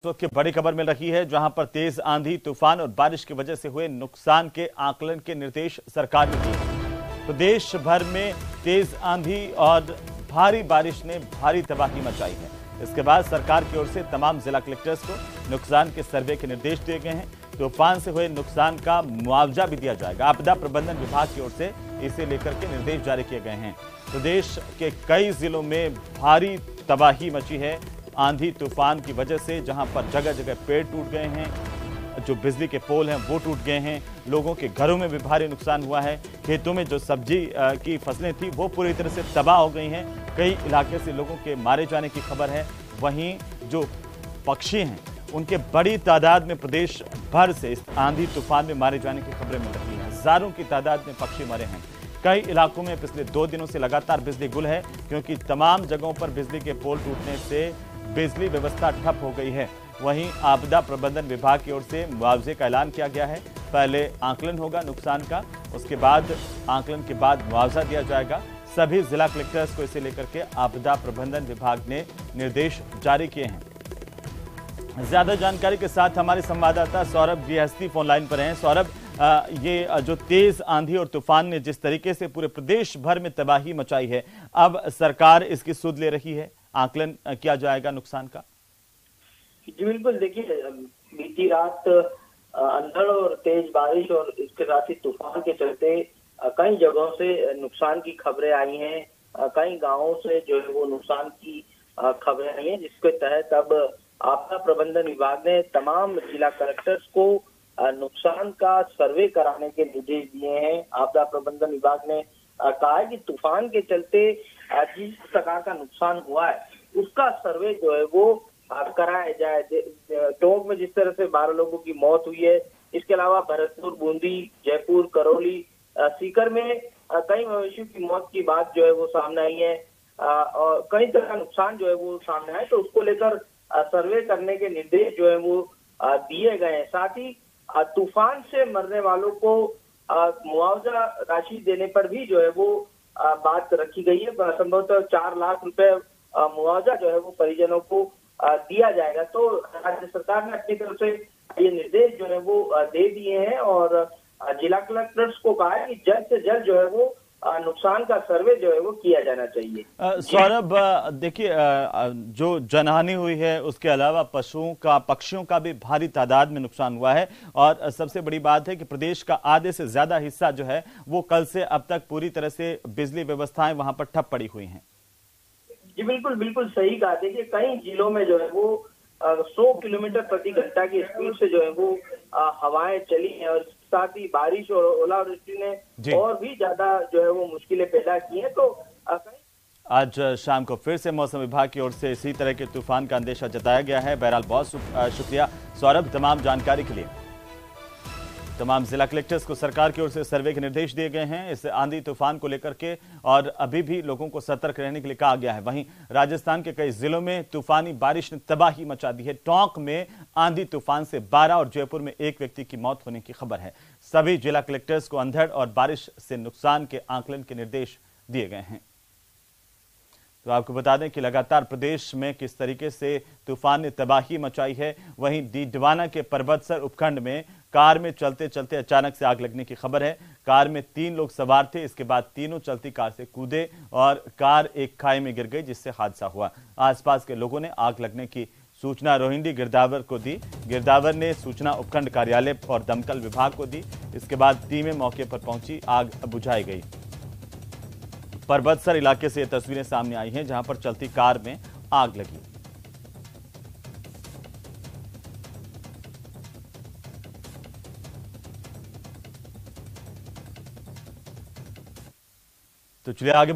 वक्त की बड़ी खबर मिल रही है, जहां पर तेज आंधी, तूफान और बारिश की वजह से हुए नुकसान के आकलन के निर्देश सरकार ने दिए। प्रदेश भर में तेज आंधी और भारी बारिश ने भारी तबाही मचाई है। इसके बाद सरकार की ओर से तमाम जिला कलेक्टर्स को नुकसान के सर्वे के निर्देश दिए गए हैं। तूफान से हुए नुकसान का मुआवजा भी दिया जाएगा। आपदा प्रबंधन विभाग की ओर से इसे लेकर के निर्देश जारी किए गए हैं। प्रदेश के कई जिलों में भारी तबाही मची है आंधी तूफान की वजह से, जहां पर जगह जगह पेड़ टूट गए हैं, जो बिजली के पोल हैं वो टूट गए हैं, लोगों के घरों में भी भारी नुकसान हुआ है। खेतों में जो सब्जी की फसलें थी वो पूरी तरह से तबाह हो गई हैं। कई इलाके से लोगों के मारे जाने की खबर है। वहीं जो पक्षी हैं उनके बड़ी तादाद में प्रदेश भर से इस आंधी तूफान में मारे जाने की खबरें मिल रही हैं। हजारों की तादाद में पक्षी मरे हैं। कई इलाकों में पिछले 2 दिनों से लगातार बिजली गुल है, क्योंकि तमाम जगहों पर बिजली के पोल टूटने से बिजली व्यवस्था ठप हो गई है। वहीं आपदा प्रबंधन विभाग की ओर से मुआवजे का ऐलान किया गया है। पहले आकलन होगा नुकसान का, उसके बाद आकलन के बाद मुआवजा दिया जाएगा। सभी जिला कलेक्टर्स को इसे लेकर के आपदा प्रबंधन विभाग ने निर्देश जारी किए हैं। ज्यादा जानकारी के साथ हमारे संवाददाता सौरभ गृहस्थी फोन लाइन पर हैं। सौरभ, ये जो तेज आंधी और तूफान ने जिस तरीके से पूरे प्रदेश भर में तबाही मचाई है, अब सरकार इसकी सुध ले रही है, आकलन किया जाएगा नुकसान का। जी बिल्कुल, देखिए बीती रात अंधड़ और तेज बारिश और इसके साथ ही तूफान के चलते कई जगहों से नुकसान की खबरें आई हैं। कई गांवों से जो है वो नुकसान की खबरें आई हैं, जिसके तहत अब आपदा प्रबंधन विभाग ने तमाम जिला कलेक्टर्स को नुकसान का सर्वे कराने के निर्देश दिए हैं। आपदा प्रबंधन विभाग ने कहा है कि तूफान के चलते जिस प्रकार का नुकसान हुआ है उसका सर्वे जो है वो कराया जाए। टोंक में जिस तरह से 12 लोगों की मौत हुई है, इसके अलावा भरतपुर, बूंदी, जयपुर, करौली, सीकर में कई मवेशियों की मौत की बात जो है वो सामने आई है और कई तरह का नुकसान जो है वो सामने आए, तो उसको लेकर सर्वे करने के निर्देश जो है वो दिए गए हैं। साथ ही तूफान से मरने वालों को मुआवजा राशि देने पर भी जो है वो बात रखी गई है। संभवतः 4 लाख रुपए मुआवजा जो है वो परिजनों को दिया जाएगा। तो राज्य सरकार ने अपनी तरफ से ये निर्देश जो है वो दे दिए हैं और जिला कलेक्टर्स को कहा है कि जल्द से जल्द जो है वो नुकसान का सर्वे जो है वो किया जाना चाहिए। सौरभ, देखिए जो जनहानि हुई है उसके अलावा पशुओं का, पक्षियों का भी भारी तादाद में नुकसान हुआ है और सबसे बड़ी बात है कि प्रदेश का आधे से ज्यादा हिस्सा जो है वो कल से अब तक पूरी तरह से बिजली व्यवस्थाएं वहां पर ठप पड़ी हुई हैं। जी बिल्कुल, बिल्कुल सही कहा। देखिए कई जिलों में जो है वो 100 किलोमीटर प्रति घंटा की स्पीड से जो है वो हवाएं चली हैं और साथ ही बारिश और ओलावृष्टि ने और भी ज्यादा जो है वो मुश्किलें पैदा की हैं। तो आज शाम को फिर से मौसम विभाग की ओर से इसी तरह के तूफान का अंदेशा जताया गया है। बहरहाल बहुत शुक्रिया सौरभ तमाम जानकारी के लिए। तमाम जिला कलेक्टर्स को सरकार की ओर से सर्वे के निर्देश दिए गए हैं इस आंधी तूफान को लेकर के, और अभी भी लोगों को सतर्क रहने के लिए कहा गया है। वहीं राजस्थान के कई जिलों में तूफानी बारिश ने तबाही मचा दी है। टोंक में आंधी तूफान से 12 और जयपुर में 1 व्यक्ति की मौत होने की खबर है। सभी जिला कलेक्टर्स को अंधड़ और बारिश से नुकसान के आकलन के निर्देश दिए गए हैं। तो आपको बता दें कि लगातार प्रदेश में किस तरीके से तूफान ने तबाही मचाई है। वहीं डीडवाना के परबतसर उपखंड में कार में चलते चलते अचानक से आग लगने की खबर है। कार में 3 लोग सवार थे, इसके बाद तीनों चलती कार से कूदे और कार एक खाई में गिर गई, जिससे हादसा हुआ। आसपास के लोगों ने आग लगने की सूचना रोहिंडी गिरदावर को दी। गिरदावर ने सूचना उपखंड कार्यालय और दमकल विभाग को दी। इसके बाद टीमें मौके पर पहुंची, आग बुझाई गई। परबतसर इलाके से ये तस्वीरें सामने आई हैं, जहां पर चलती कार में आग लगी। तो चलिए आगे